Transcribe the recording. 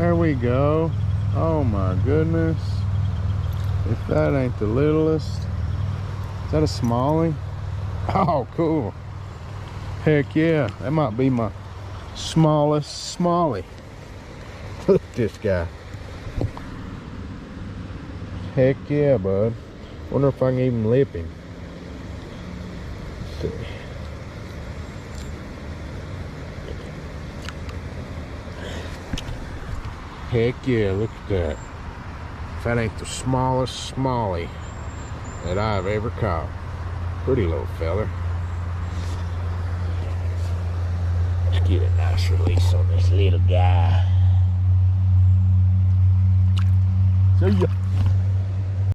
There we go. Oh my goodness. If that ain't the littlest. Is that a Smallie? Oh, cool. Heck yeah. That might be my smallest Smallie. Look at this guy. Heck yeah, bud. Wonder if I can even lip him. Let's see. Heck yeah, look at that. If that ain't the smallest Smallie that I've ever caught. Pretty little feller. Let's get a nice release on this little guy. See ya.